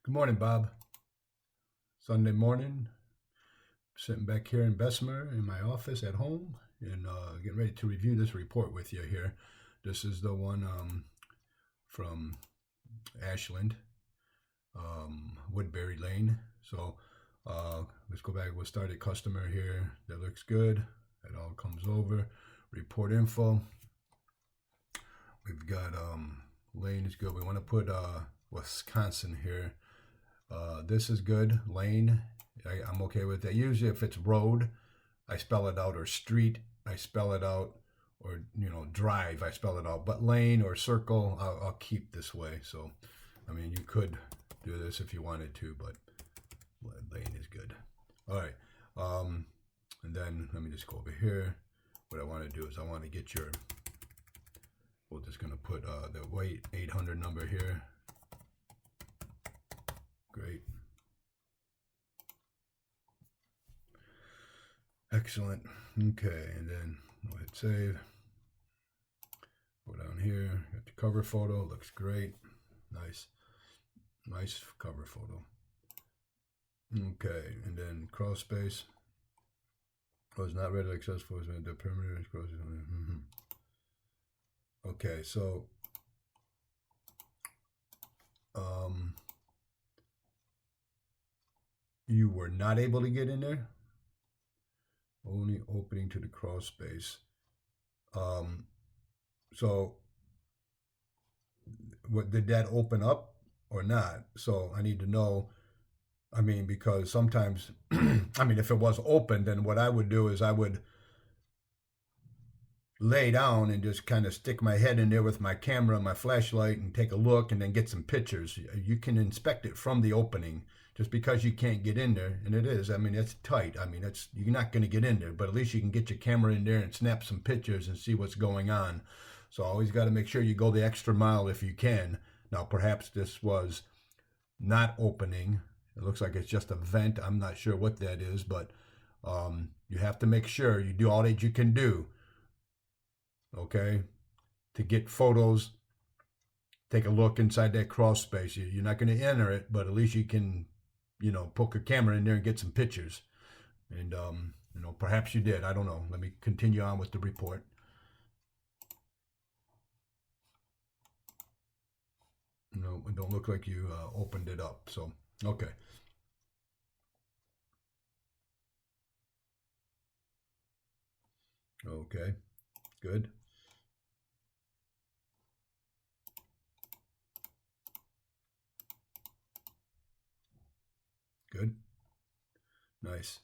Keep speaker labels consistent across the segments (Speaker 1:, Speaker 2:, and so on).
Speaker 1: Good morning, Bob. Sunday morning, sitting back here in Bessemer in my office at home and getting ready to review this report with you here. This is the one from Ashland, Woodbury Lane. So let's go back. We'll start at customer here. That looks good. That all comes over. Report info. We've got lane is good. We want to put Wisconsin here. This is good. Lane, I'm okay with that. Usually if it's road, I spell it out, or street, I spell it out, or drive, I spell it out. But lane or circle, I'll keep this way. So, I mean, you could do this if you wanted to, but lane is good. All right. And then let me just go over here. What I want to do is I want to get your, we're just going to put the weight 800 number here. Great. Excellent. Okay, and then we'll hit save. Go down here. Got the cover photo. Looks great. Nice. Nice cover photo. Okay, and then crawl space. Was not readily accessible. The perimeter is closed. Okay, so you were not able to get in there. Only opening to the crawl space. So what, did that open up or not? So I need to know. I mean, because sometimes, I mean, if it was open, then what I would do is I would lay down and just kind of stick my head in there with my camera and my flashlight and take a look and then get some pictures. You can inspect it from the opening. Just because you can't get in there, and it is, I mean, it's tight. I mean, you're not going to get in there, but at least you can get your camera in there and snap some pictures and see what's going on. So always got to make sure you go the extra mile if you can. Now, perhaps this was not opening. It looks like it's just a vent. I'm not sure what that is, but you have to make sure you do all that you can do, okay, to get photos. Take a look inside that crawl space. You're not going to enter it, but at least you can, poke a camera in there and get some pictures. And, perhaps you did. I don't know. Let me continue on with the report. No, it don't look like you opened it up. So, okay. Okay, good. Good. Nice.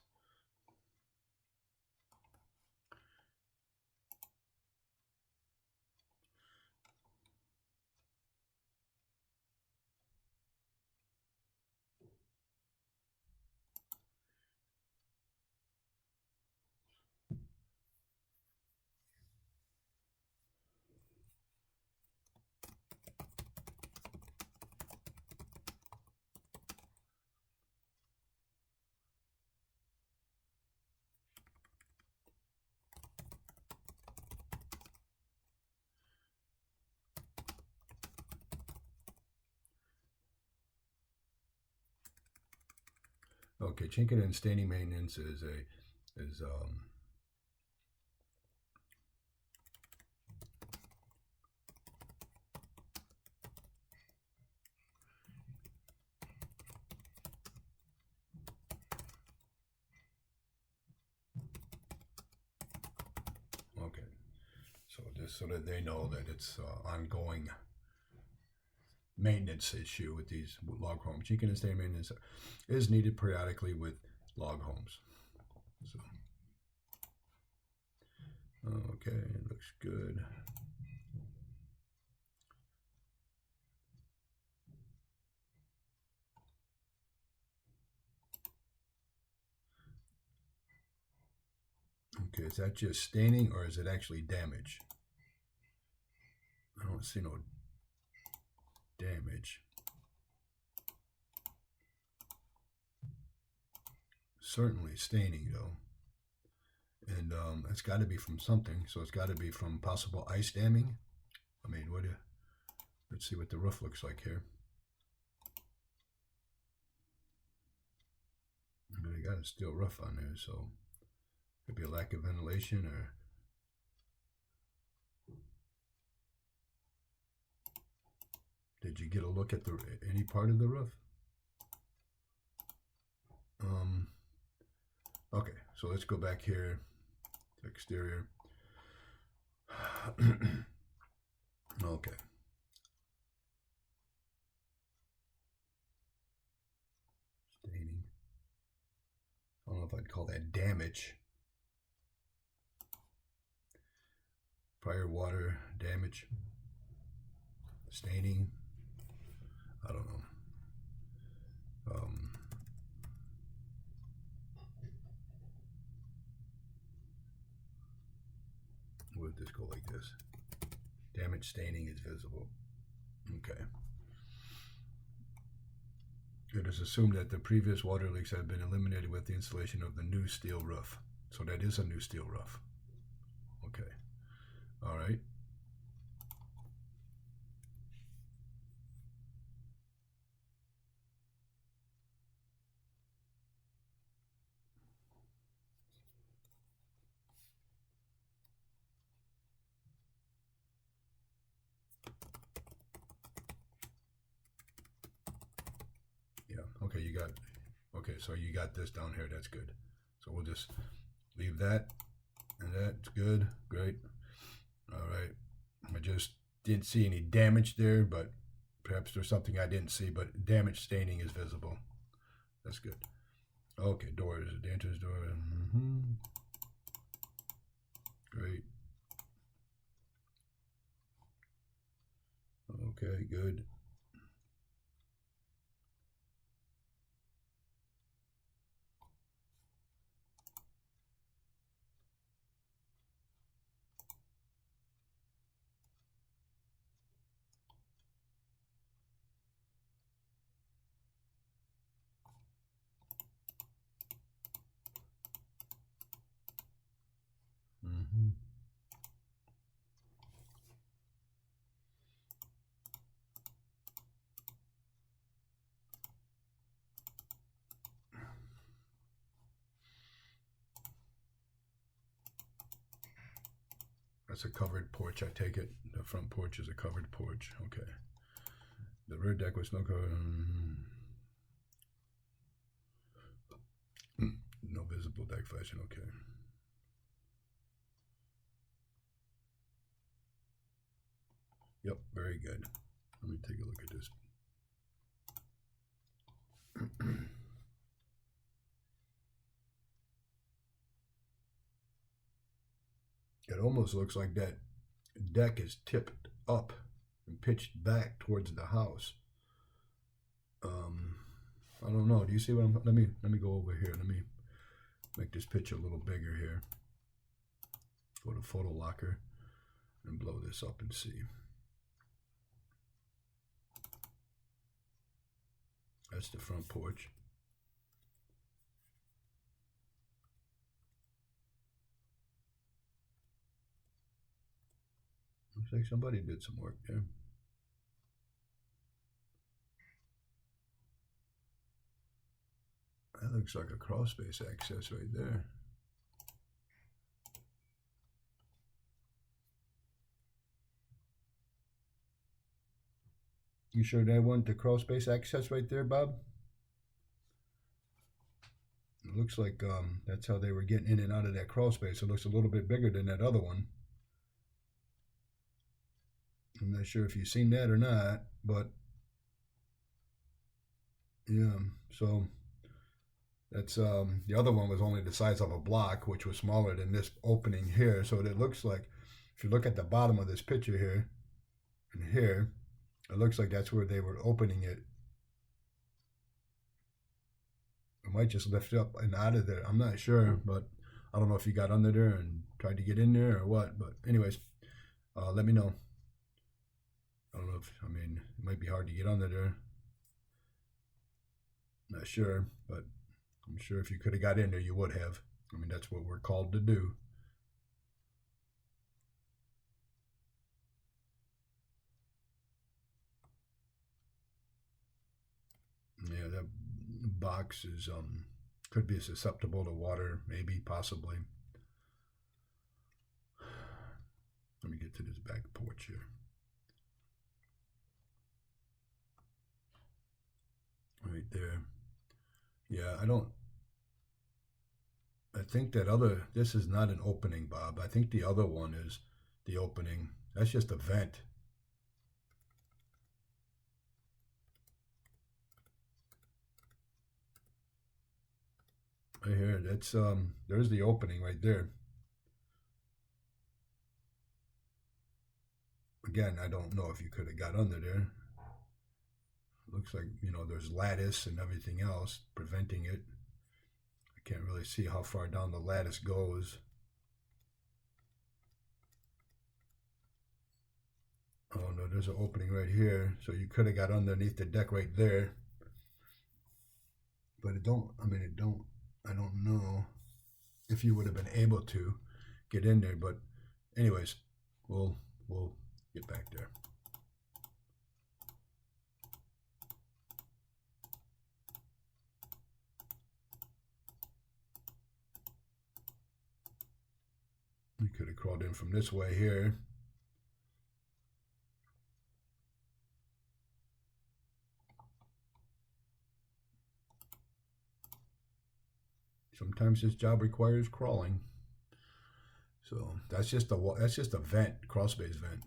Speaker 1: Okay, chinking and staining maintenance is okay. So just so that they know that it's ongoing maintenance issue with these log homes. Chinking and staining maintenance is needed periodically with log homes. So, okay, it looks good. Okay, is that just staining or is it actually damage? I don't see no damage. Certainly staining though. And it's got to be from something. So it's got to be from possible ice damming. I mean, let's see what the roof looks like here. But I got a steel roof on there, so could be a lack of ventilation or. Did you get a look at any part of the roof? Okay, so let's go back here to exterior. Okay. Staining. I don't know if I'd call that damage. Prior water damage. Staining. I don't know. Would this go like this? Damage staining is visible. Okay. It is assumed that the previous water leaks have been eliminated with the installation of the new steel roof. So that is a new steel roof. Okay. All right. Yeah. Okay, you got. Okay, so you got this down here. That's good. So we'll just leave that, and that's good. Great. All right. I just didn't see any damage there, but perhaps there's something I didn't see. But damage staining is visible. That's good. Okay, doors. The entrance door. Great. Okay, good. That's a covered porch, I take it. The front porch is a covered porch. Okay. The rear deck was no cover. No visible deck flashing. Okay. Yep, very good. Let me take a look at this. It almost looks like that deck is tipped up and pitched back towards the house. I don't know. Do you see what I'm? Let me go over here. Let me make this picture a little bigger here. Go to photo locker and blow this up and see. That's the front porch. Looks like somebody did some work there. That looks like a crawl space access right there. You sure that wasn't the crawl space access right there, Bob? It looks like that's how they were getting in and out of that crawl space. It looks a little bit bigger than that other one. I'm not sure if you've seen that or not, but yeah, so that's the other one was only the size of a block, which was smaller than this opening here. So it looks like, if you look at the bottom of this picture here and here, it looks like that's where they were opening it. It might just lift up and out of there. I'm not sure, but I don't know if you got under there and tried to get in there or what. But anyways, let me know. I don't know if, I mean, it might be hard to get under there. Not sure, but I'm sure if you could have got in there, you would have. I mean, that's what we're called to do. Yeah, that box is Could be susceptible to water, maybe, possibly. Let me get to this back porch here. Right there. Yeah, I think this is not an opening, Bob. I think the other one is the opening. That's just a vent. Right here, there's the opening right there. Again, I don't know if you could have got under there. Looks like, there's lattice and everything else preventing it. I can't really see how far down the lattice goes. Oh no, there's an opening right here. So you could have got underneath the deck right there. But I don't know if you would have been able to get in there. But anyways, we'll get back there. We could have crawled in from this way here. Sometimes this job requires crawling. So that's just a vent, crawl space vent.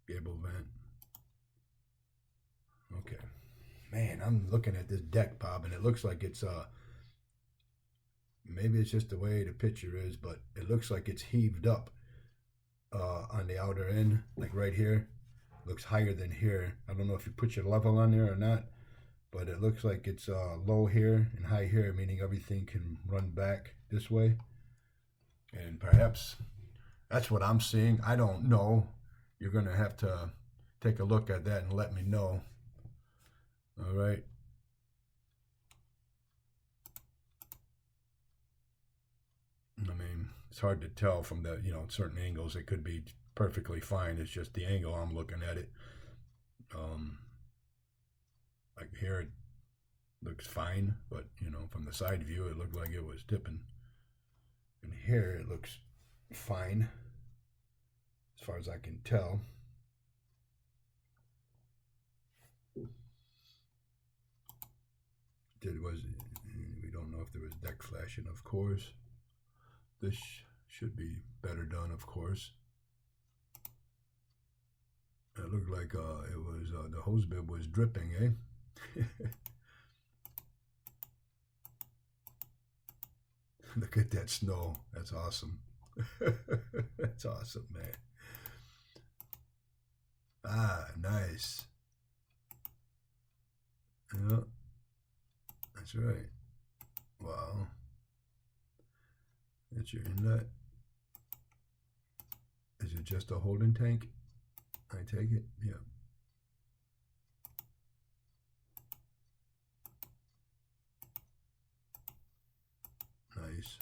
Speaker 1: Gable vent. Okay. Man, I'm looking at this deck, Bob, and it looks like it's maybe it's just the way the picture is, but it looks like it's heaved up on the outer end, like right here. It looks higher than here. I don't know if you put your level on there or not, but it looks like it's low here and high here, meaning everything can run back this way. And perhaps that's what I'm seeing. I don't know. You're going to have to take a look at that and let me know. All right. I mean, it's hard to tell from the, certain angles. It could be perfectly fine. It's just the angle I'm looking at it. Like here, it looks fine, but, from the side view, it looked like it was tipping. And here, it looks fine, as far as I can tell. We don't know if there was deck flashing, of course. This should be better done, of course. It looked like it was the hose bib was dripping, eh? Look at that snow. That's awesome. That's awesome, man. Ah, nice. Yeah, that's right. Wow. That's your inlet. Is it just a holding tank? I take it? Yeah. Nice.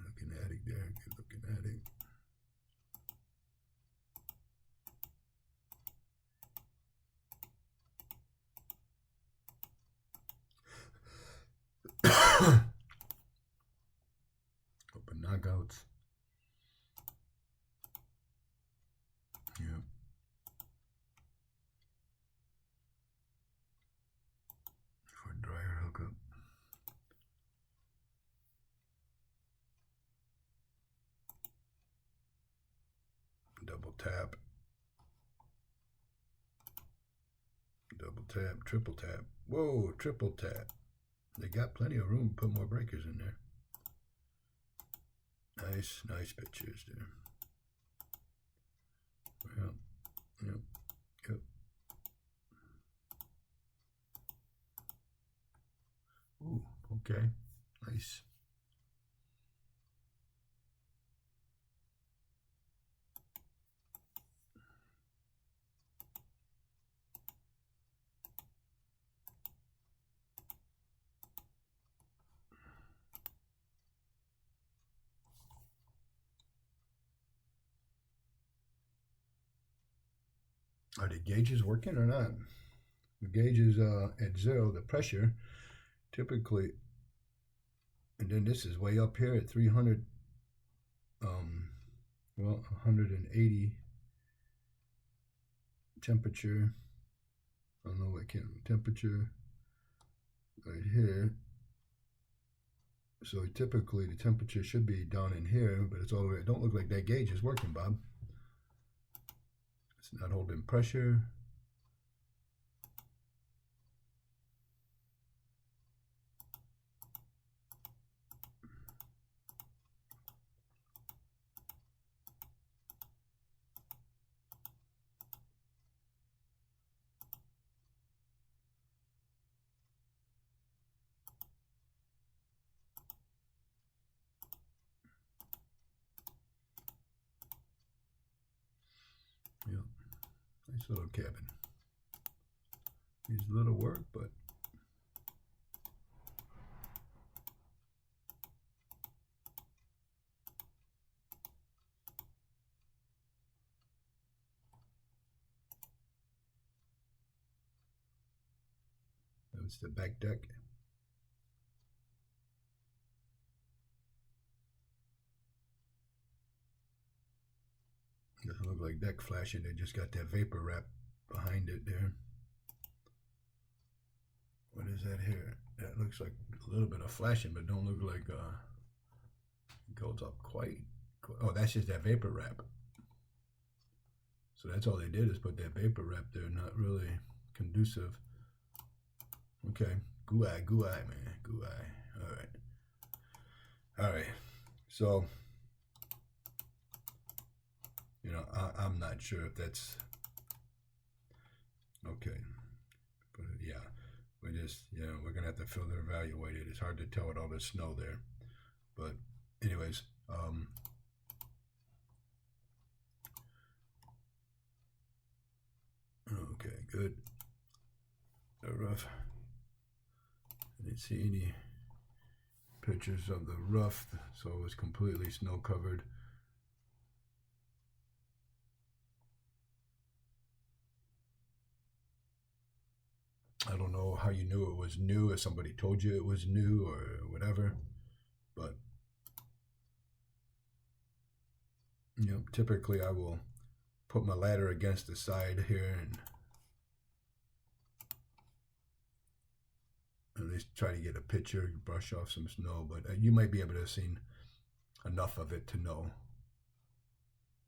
Speaker 1: Looking attic there. Good looking attic. Open knockouts. Yeah. For dryer hookup. Double tap. Double tap. Triple tap. Whoa, triple tap. They got plenty of room to put more breakers in there. Nice, nice pictures there. Yep, yep, yep. Ooh, okay, nice. Are the gauges working or not? The gauge is at 0, the pressure typically, and then this is way up here at 300, well, 180 temperature. I don't know what temperature right here. So typically the temperature should be down in here, but it's all the way. It don't look like that gauge is working, Bob. It's not holding pressure. Yeah, nice little cabin. Needs a little work, but that's the back deck. Doesn't look like deck flashing. They just got that vapor wrap behind it there. What is that here? That looks like a little bit of flashing, but don't look like it goes up quite. Oh, that's just that vapor wrap. So that's all they did is put that vapor wrap there. Not really conducive. Okay, goo eye, man, goo eye. All right. So, you know, I'm not sure if that's okay, but yeah. We just, you know, we're gonna have to further evaluate it. It's hard to tell with all this snow there, but anyways, okay, good. The roof. I didn't see any pictures of the roof, so it was completely snow covered. I don't know how you knew it was new, if somebody told you it was new or whatever, but you know, typically I will put my ladder against the side here and at least try to get a picture, brush off some snow, but you might be able to have seen enough of it to know.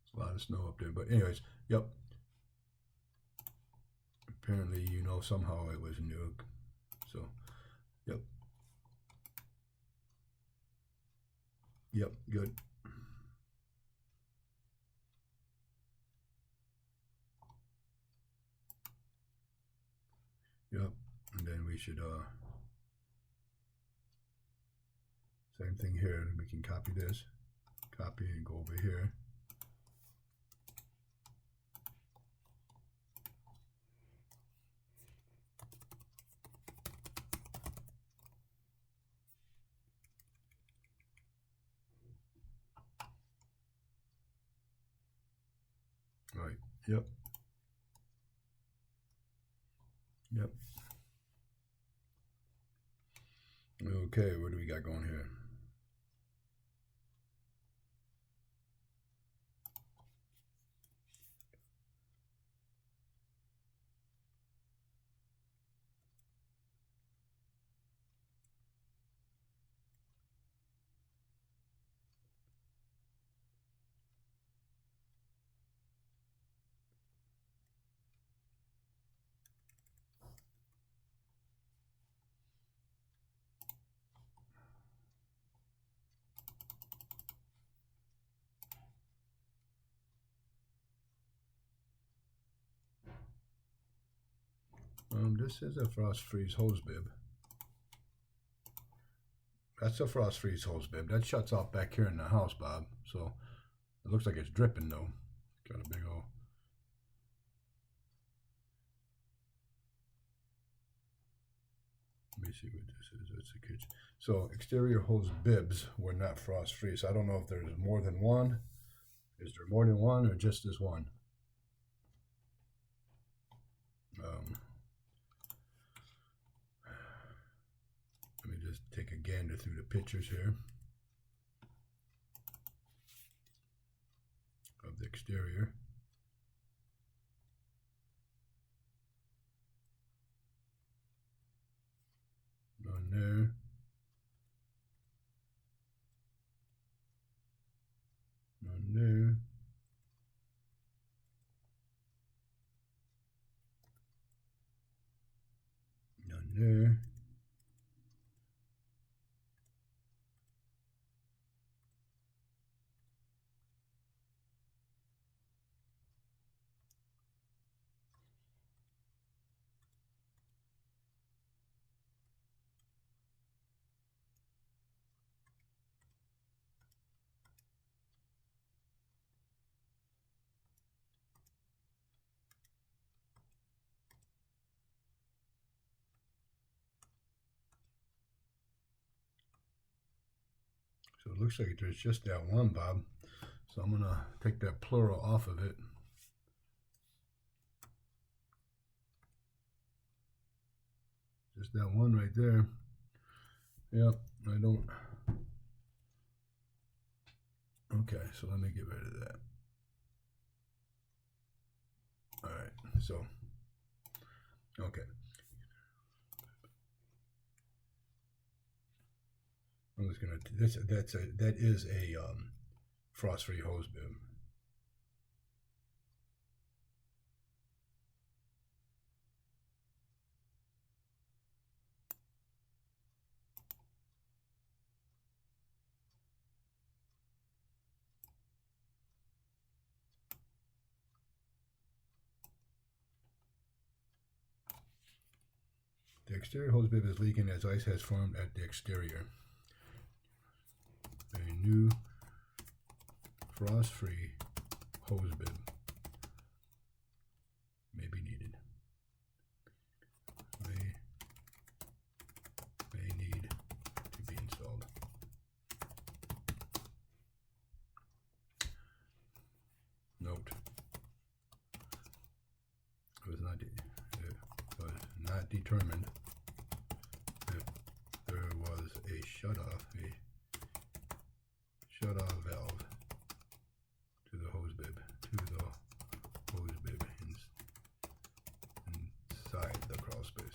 Speaker 1: There's a lot of snow up there, but anyways, yep. Apparently, you know, somehow it was new. So, yep. Yep, good. Yep, and then we should, same thing here. We can copy this, copy and go over here. Right, yep. Yep. Okay, what do we got going here? This is a frost freeze hose bib. That's a frost freeze hose bib. That shuts off back here in the house, Bob. So it looks like it's dripping though. Got a big old. Let me see what this is. It's a kitchen. So exterior hose bibs were not frost free. So I don't know if there's more than one. Is there more than one or just this one? Let me just take a gander through the pictures here of the exterior. None there. None there. None there. So it looks like there's just that one, Bob. So I'm going to take that plural off of it. Just that one right there. Yep, I don't. Okay, so let me get rid of that. All right, so, okay. I'm just gonna. That is a frost-free hose bib. The exterior hose bib is leaking as ice has formed at the exterior. A new frost-free hose bib may be needed. May need to be installed. Note: it was not determined if there was a shut-off valve to the hose bib inside the crawl space.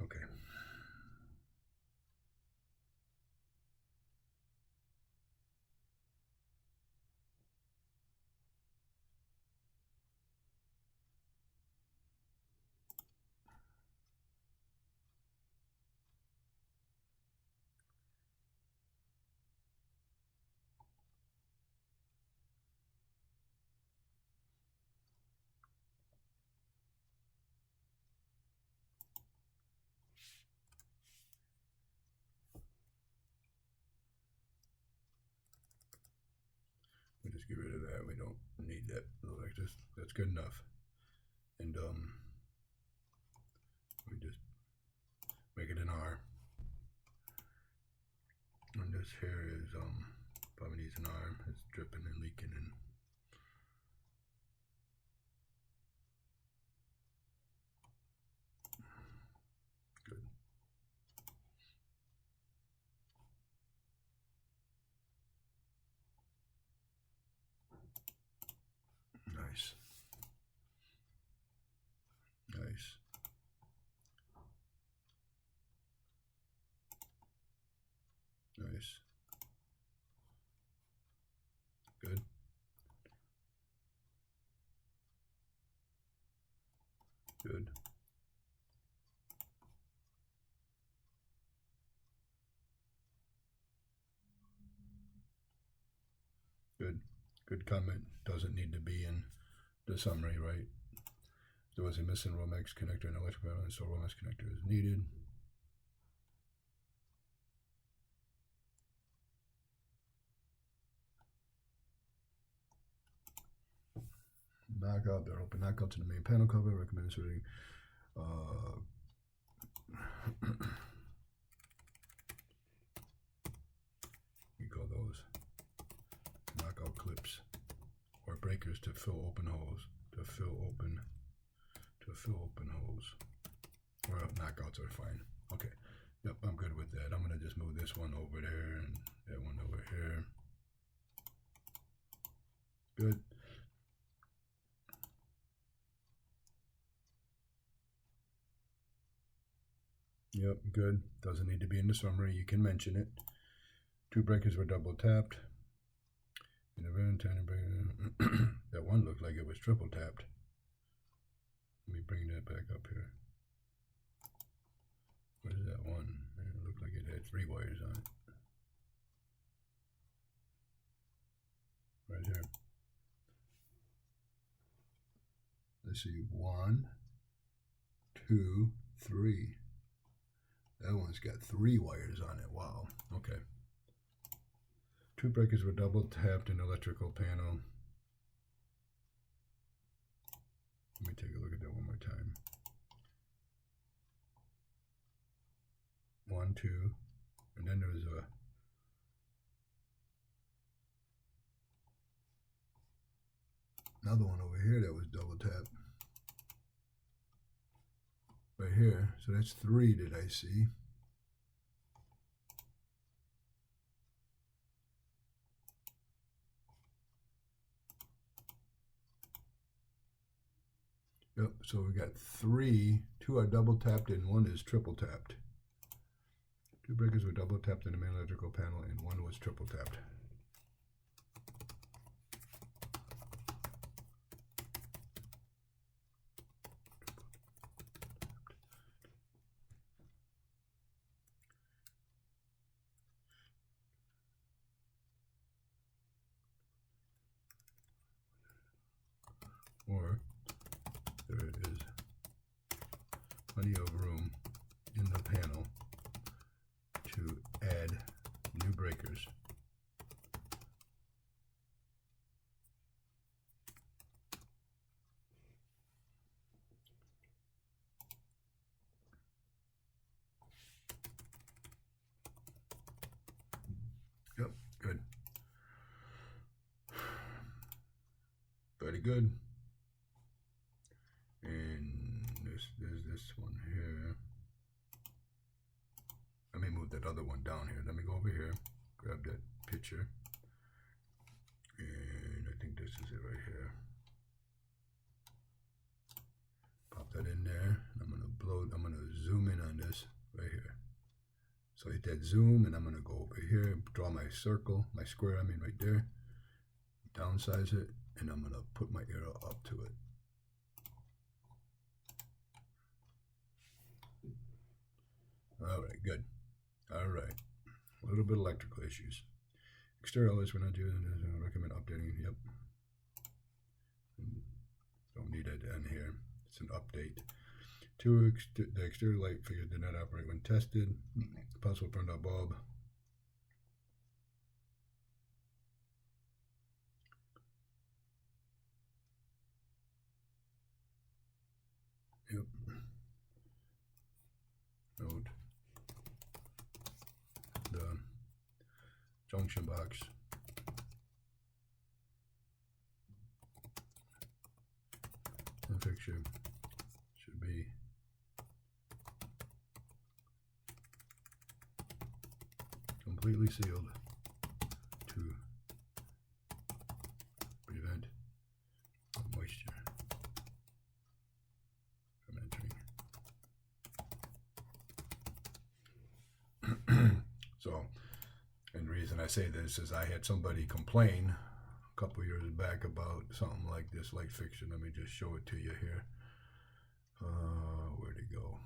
Speaker 1: Okay. We just get rid of that. We don't need that like this. That's good enough. And we just make it an R. And this here is probably needs an R. It's dripping and leaking and good. Nice. Nice. Nice. Good. Good. Good. Good comment. Doesn't need to be in the summary, right? There was a missing Romex connector and electrical balance, so Romex connector is needed. Knockout, they're open knockout to the main panel cover. Recommend inserting we call those breakers to fill open holes. To fill open holes. Well, knockouts are fine. Okay. Yep, I'm good with that. I'm gonna just move this one over there and that one over here. Good. Yep, good. Doesn't need to be in the summary. You can mention it. 2 breakers were double tapped. In a very tiny breaker. That one looked like it was triple tapped. Let me bring that back up here. Where's that one? It looked like it had 3 wires on it. Right here. Let's see. 1, 2, 3. That one's got 3 wires on it. Wow. Okay. 2 breakers were double tapped in the electrical panel. Let me take a look at that one more time. 1, 2, and then there was another one over here that was double tapped. Right here. So that's 3 that I see. Yep, so we got 3. 2 are double tapped and 1 is triple tapped. 2 breakers were double tapped in the main electrical panel and 1 was triple tapped. Or there is plenty of room in the panel to add new breakers. Yep, good. Very good. There's this one here. Let me move that other one down here. Let me go over here, grab that picture, and I think this is it right here. Pop that in there. I'm gonna zoom in on this right here. So hit that zoom, and I'm gonna go over here, draw my circle, my square, I mean right there. Downsize it, and I'm gonna put my arrow up to it. All right, good. All right, a little bit of electrical issues. Exterior lights we're not doing. I recommend updating. Yep. Don't need it in here. It's an update. 2, the exterior light figure did not operate when tested. Possible burned out bulb. Yep. Note the junction box and fixture should be completely sealed to prevent moisture from entering. So, and the reason I say this is I had somebody complain a couple years back about something like this light fixture. Let me just show it to you here. Where'd it go?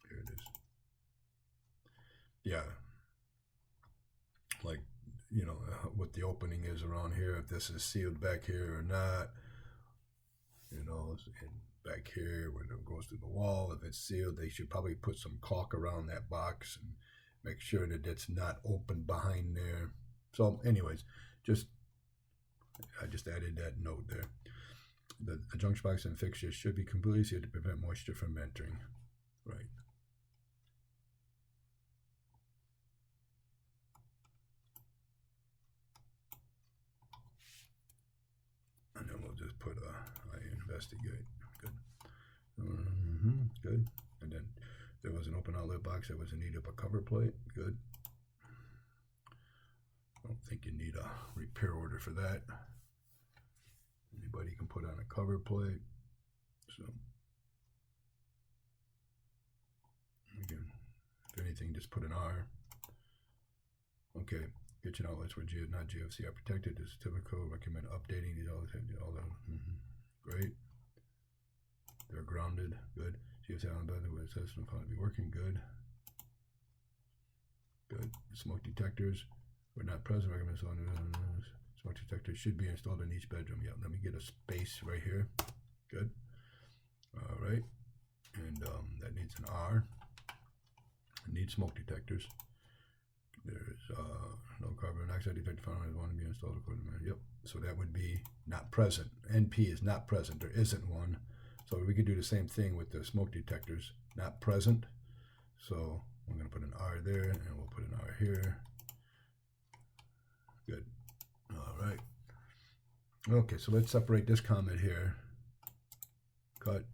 Speaker 1: Here it is. Yeah. Like, you know, what the opening is around here, if this is sealed back here or not. You know, and back here where it goes to the wall, if it's sealed, they should probably put some caulk around that box and make sure that it's not open behind there. So anyways, I just added that note there. The junction box and fixtures should be completely sealed to prevent moisture from entering. Right. just put I investigate. Good. Good. And then there was an open outlet box that was in need of a cover plate. Good. I don't think you need a repair order for that. Anybody can put on a cover plate. So again, if anything, just put an R. Okay, kitchen outlets where not GFC are protected. This is typical. Recommend updating these all the great. They're grounded. Good. GFC on bed where it says no to be working. Good. Good. Smoke detectors were not present. Recommend smoke detectors should be installed in each bedroom. Yeah, let me get a space right here. Good. All right. And that needs an R. It needs smoke detectors. There's no carbon monoxide detector found. I want to be installed according to yep. So that would be not present. NP is not present. There isn't one. So we could do the same thing with the smoke detectors. Not present. So I'm going to put an R there, and we'll put an R here. Good. All right. Okay, so let's separate this comment here. Cut.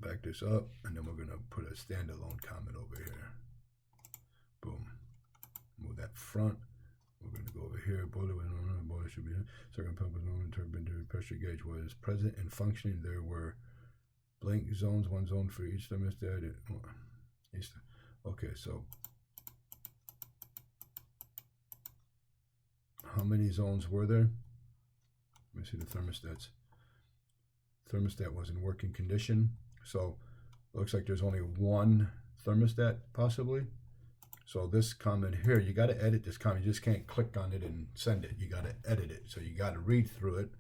Speaker 1: Back this up, and then we're going to put a standalone comment over here. Boom. Move that front. We're going to go over here. Boiler should be circuit pump with no turbine pressure gauge was present and functioning. There were blank zones, one zone for each thermostat. Okay, so how many zones were there? Let me see the thermostats. Thermostat was in working condition, so it looks like there's only one thermostat possibly. So this comment here, you got to edit this comment. You just can't click on it and send it. You got to edit it. So you got to read through it.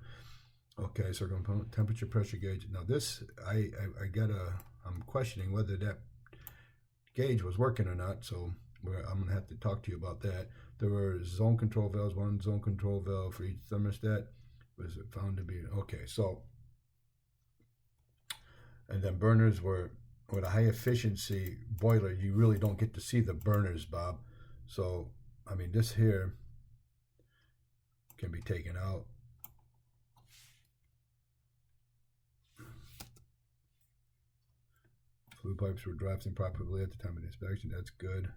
Speaker 1: Okay, so component temperature pressure gauge. Now this, I'm questioning whether that gauge was working or not. So I'm gonna have to talk to you about that. There were zone control valves, one zone control valve for each thermostat. Was it found to be okay? So, and then burners were. With a high efficiency boiler, you really don't get to see the burners, Bob. So, I mean, this here can be taken out. Flue pipes were drafting properly at the time of the inspection. That's good.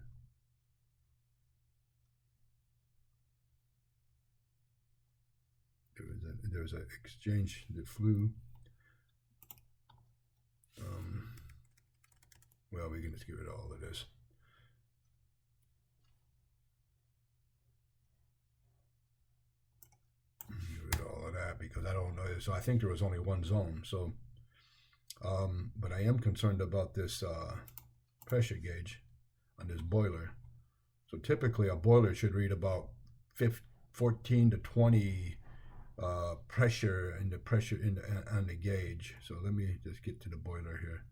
Speaker 1: There was an exchange that flew. Well, we can just get rid of all of this. Get rid of all of that because I don't know. So I think there was only one zone. So, but I am concerned about this pressure gauge on this boiler. So typically a boiler should read about 14 to 20 pressure on the gauge. So let me just get to the boiler here.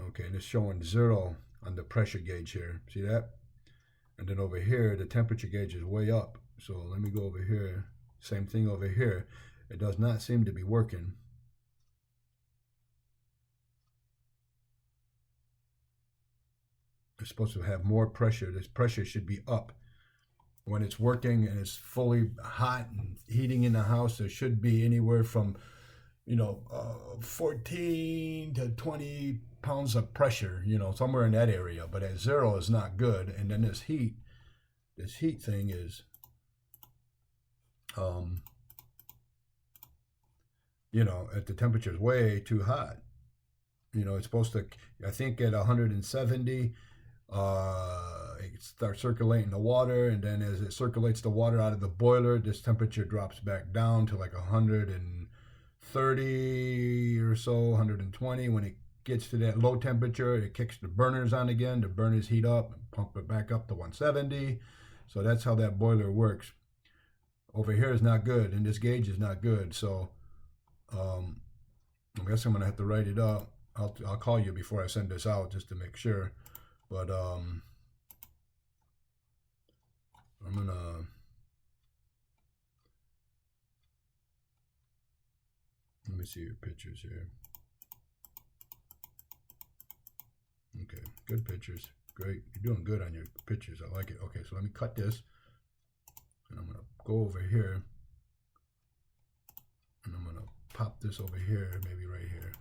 Speaker 1: Okay, and it's showing 0 on the pressure gauge here. See that? And then over here, the temperature gauge is way up. So let me go over here. Same thing over here. It does not seem to be working. It's supposed to have more pressure. This pressure should be up. When it's working and it's fully hot and heating in the house, there should be anywhere from 14 to 20 pounds of pressure, somewhere in that area. But at 0 is not good. And then this heat thing is, at the temperature is way too hot. It's supposed to, I think at 170, it starts circulating the water, and then as it circulates the water out of the boiler, this temperature drops back down to like 130 or so, 120. When it gets to that low temperature, it kicks the burners on again. The burners heat up and pump it back up to 170. So that's how that boiler works. Over here is not good, and this gauge is not good. So I guess I'm gonna have to write it up. I'll call you before I send this out just to make sure. But I'm gonna let me see your pictures here. Okay, good pictures. Great. You're doing good on your pictures. I like it. Okay, so let me cut this. And I'm going to go over here. And I'm going to pop this over here, maybe right here.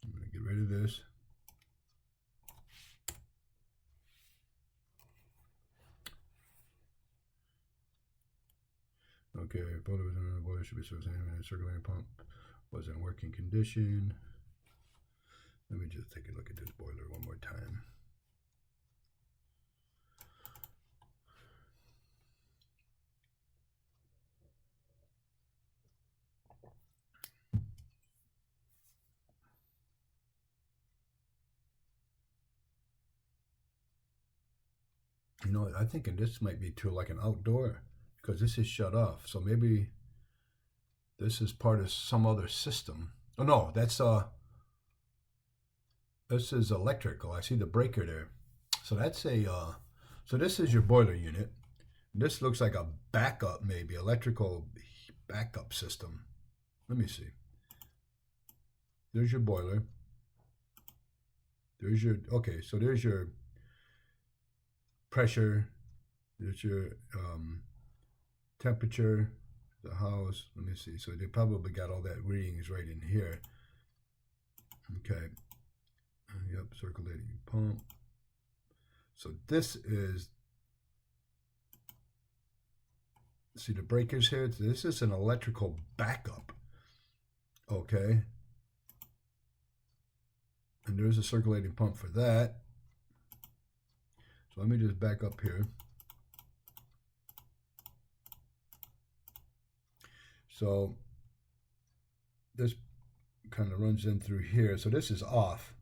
Speaker 1: I'm going to get rid of this. Okay, boiler was in the boiler should be circulating pump was in working condition. Let me just take a look at this boiler one more time. You know, I think this might be too like an outdoor because this is shut off. So maybe this is part of some other system. Oh no, this is electrical. I see the breaker there. So that's so this is your boiler unit. This looks like a backup, maybe electrical backup system. Let me see. There's your boiler. There's your, okay, so there's your pressure. There's your temperature, the house. Let me see. So they probably got all that readings right in here. Okay. Yep, circulating pump. So this is, see the breakers here? This is an electrical backup. Okay. And there's a circulating pump for that. So let me just back up here. So this kind of runs in through here. So this is off.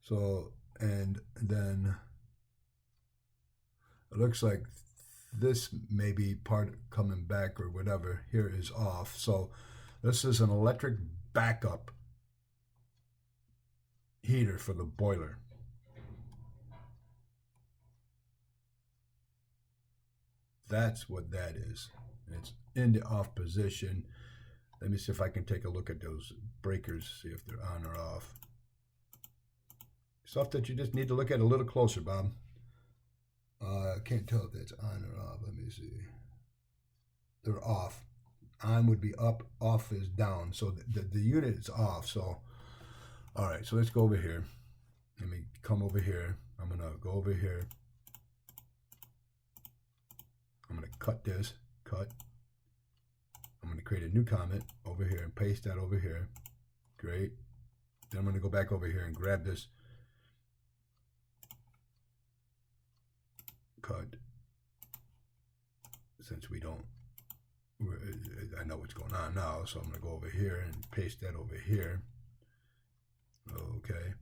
Speaker 1: So, and then it looks like this may be part coming back or whatever. Here is off. So this is an electric backup heater for the boiler. That's what that is. It's in the off position. Let me see if I can take a look at those breakers, see if they're on or off. Stuff that you just need to look at a little closer, Bob. I can't tell if that's on or off. Let me see. They're off. On would be up, off is down. So the unit is off. So, all right, so let's go over here. Let me come over here. I'm going to go over here. I'm going to cut this, cut. I'm going to create a new comment over here and paste that over here. Great. Then I'm going to go back over here and grab this, cut. Since we don't, I know what's going on now, so I'm going to go over here and paste that over here. Okay.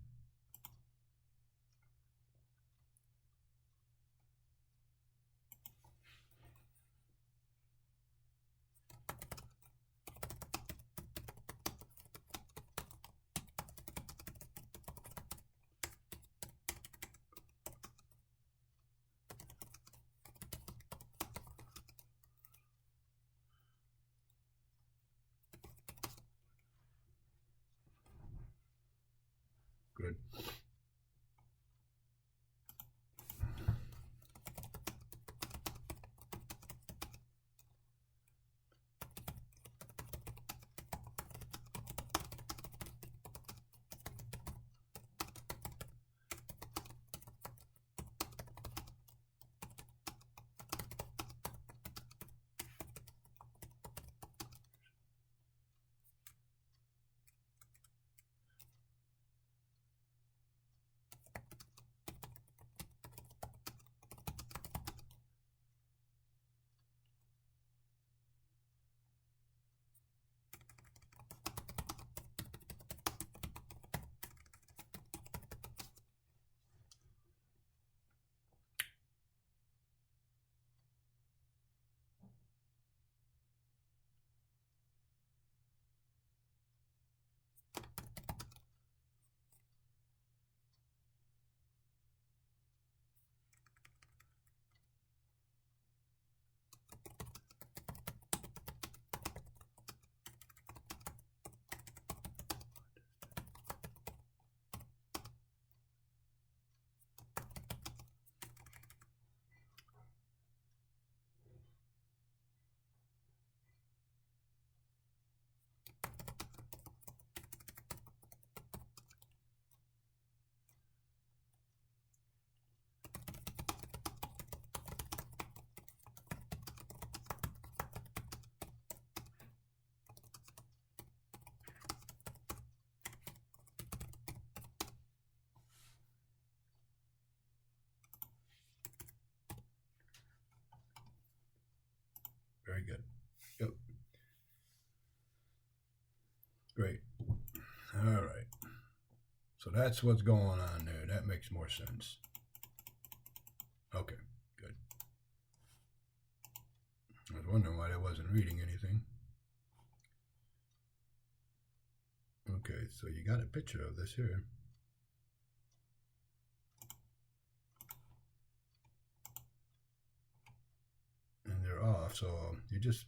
Speaker 1: Good. Very good. Yep. Great. All right. So that's what's going on there. That makes more sense. Okay, good. I was wondering why I wasn't reading anything. Okay, so you got a picture of this here. And they're off, so you just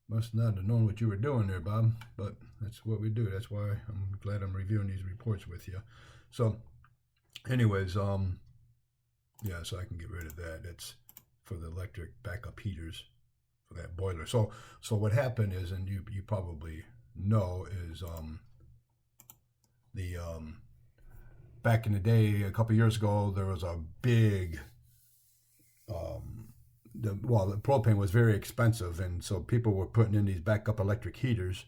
Speaker 1: must not have known what you were doing there, Bob. But that's what we do. That's why I'm glad I'm reviewing these reports with you. So, anyways, yeah, so I can get rid of that. That's for the electric backup heaters for that boiler. So what happened is, and you probably know, is the back in the day, a couple years ago, there was a big the propane was very expensive, and so people were putting in these backup electric heaters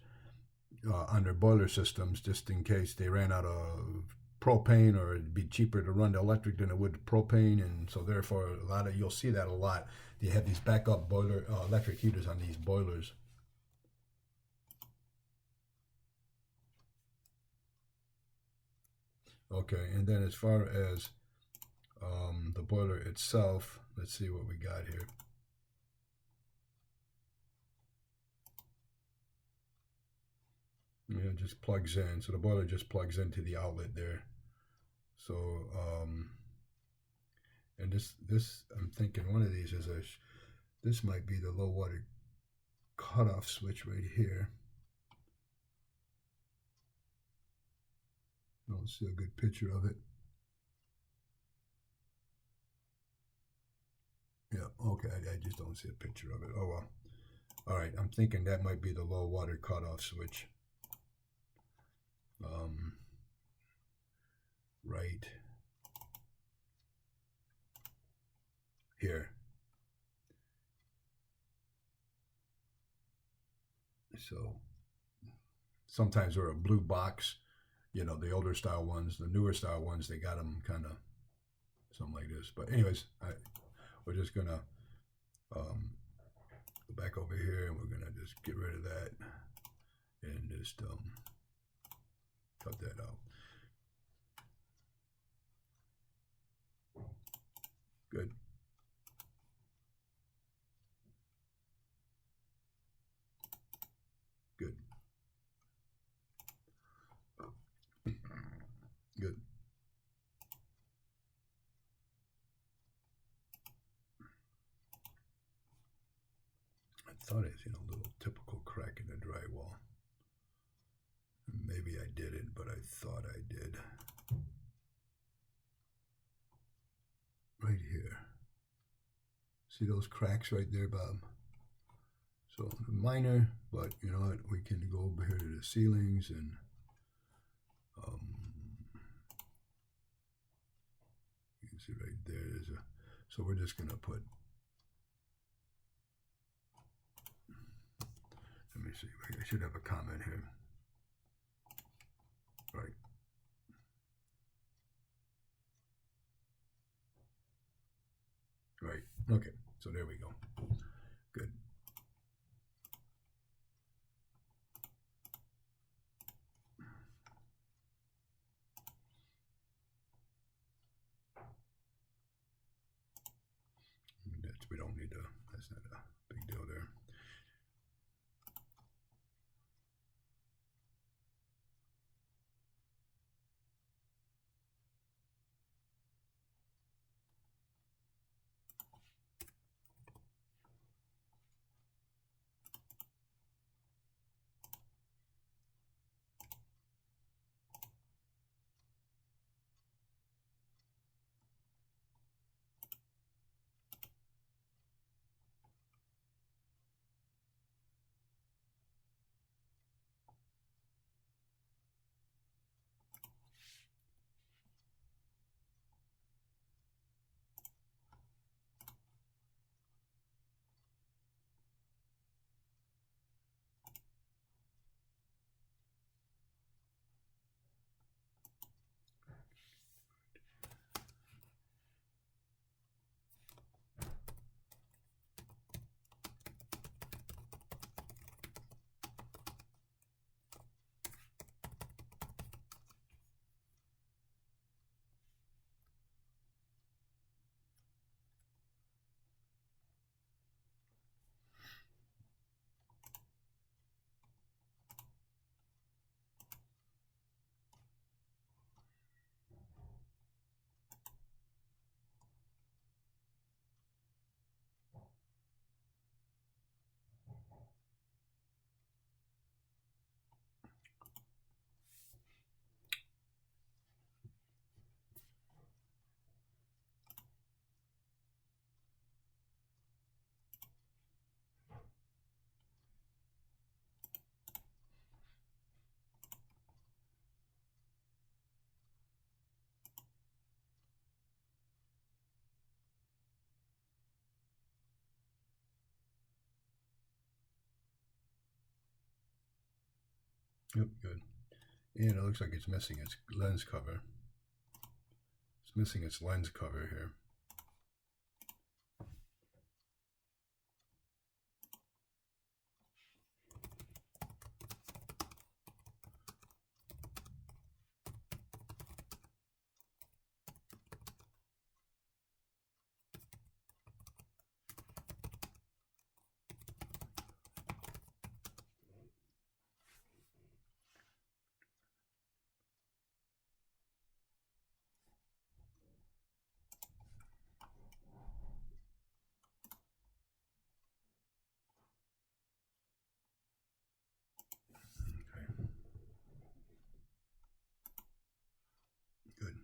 Speaker 1: on their boiler systems just in case they ran out of propane, or it'd be cheaper to run the electric than it would propane, and so therefore you'll see that a lot. They have these backup boiler electric heaters on these boilers. Okay, and then as far as the boiler itself, let's see what we got here. Yeah, it just plugs in. So the boiler just plugs into the outlet there. So, and this I'm thinking one of these is this might be the low water cutoff switch right here. I don't see a good picture of it. Yeah, okay, I just don't see a picture of it. Oh well. All right, I'm thinking that might be the low water cutoff switch. Right here. So sometimes they're a blue box, you know, the older style ones. The newer style ones, they got them kind of something like this. But anyways, we're just gonna go back over here, and we're gonna just get rid of that and just cut that out. Good. Good. Good. I thought I seen a little typical crack in the drywall. Maybe I didn't, but I thought I did. Right here. See those cracks right there, Bob? So minor, but you know what? We can go over here to the ceilings and you can see right there. So we're just gonna put. Let me see. I should have a comment here. Right. Right. Okay. So there we go. Good. We don't need to. That's not a big deal there. Yep, good. And it looks like it's missing its lens cover. It's missing its lens cover here. Okay, good.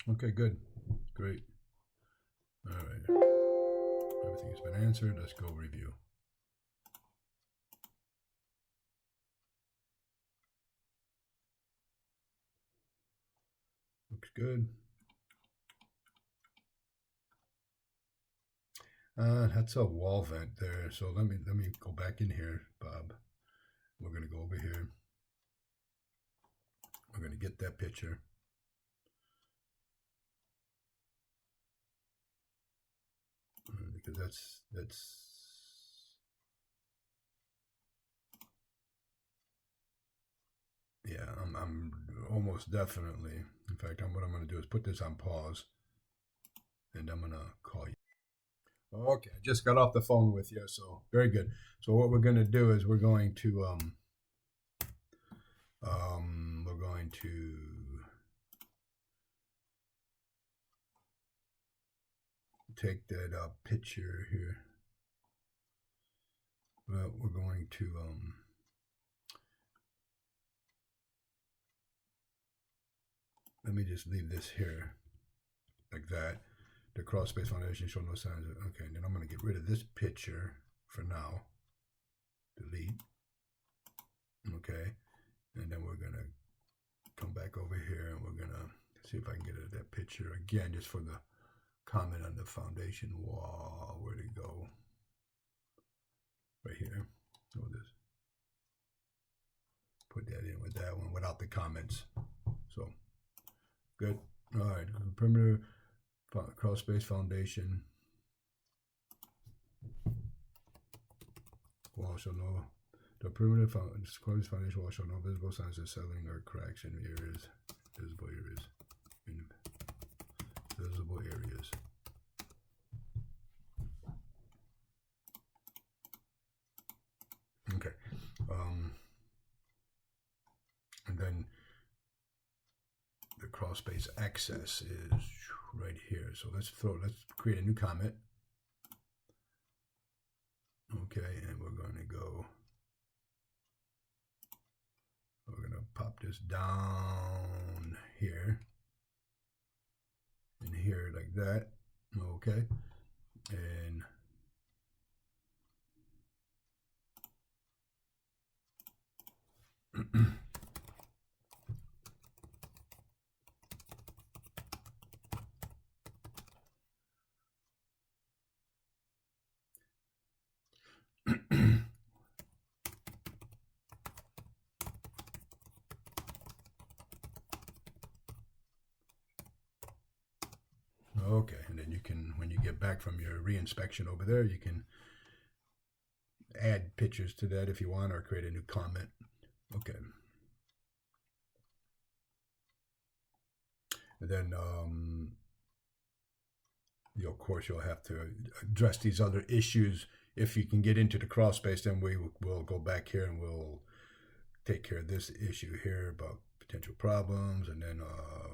Speaker 1: Okay, good. Good. great. All right. Everything's been answered. Let's go review. Looks good. That's a wall vent there. So let me go back in here, Bob. We're gonna go over here. We're gonna get that picture. Because that's yeah, I'm almost definitely. In fact, what I'm going to do is put this on pause, and I'm going to call you. Okay, I just got off the phone with you, so very good. So what we're going to do is we're going to take that picture here. Well, we're going to let me just leave this here like that. The crawl space foundation show no signs of, okay, then I'm going to get rid of this picture for now. Delete. Okay, and then we're going to come back over here and we're going to see if I can get that picture again, just for the comment on the foundation wall. Where'd it go? Right here. Oh, this. Put that in with that one without the comments. So, good. All right, perimeter crawl space foundation. Wall show no. The perimeter crawl space foundation wall show no visible signs of settling or cracks in areas. Visible areas. Visible areas. Okay. And then the crawl space access is right here. So let's create a new comment. Okay, and we're going to pop this down here and here like that. Okay, and okay, and then you can, when you get back from your reinspection over there, you can add pictures to that if you want, or create a new comment. Okay. And then, of course, you'll have to address these other issues. If you can get into the crawl space, then we'll go back here and we'll take care of this issue here about potential problems, and then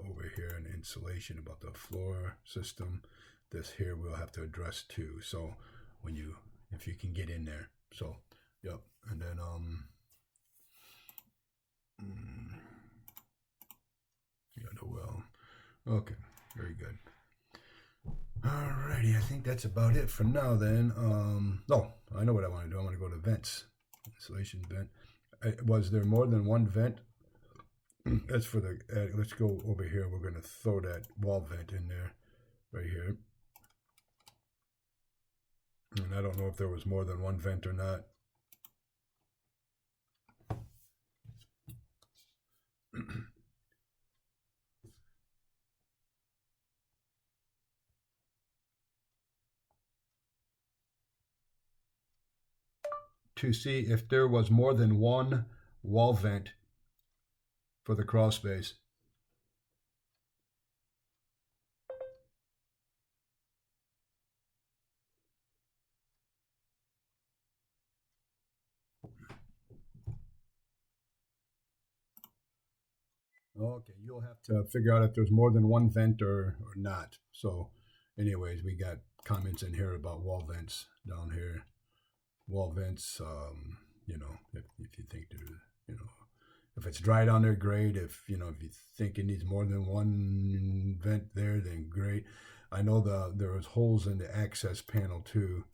Speaker 1: over here in insulation about the floor system. This here we'll have to address too. So if you can get in there. So, yep. And then yeah, well, okay, very good. Alrighty, I think that's about it for now then. No, I know what I want to do. I want to go to vents. Insulation vent. Was there more than one vent? That's for the, let's go over here. We're going to throw that wall vent in there, right here. And I don't know if there was more than one vent or not. To see if there was more than one wall vent for the crawl space. Okay, you'll have to figure out if there's more than one vent or not. So anyways, we got comments in here about wall vents down here. Wall vents, you know, if you think there's, you know, if it's dry down there, great. If you think it needs more than one vent there, then great. I know there was holes in the access panel too.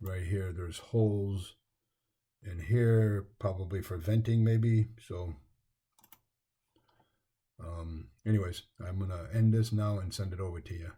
Speaker 1: Right here, there's holes in here, probably for venting maybe. So anyways, I'm gonna end this now and send it over to you.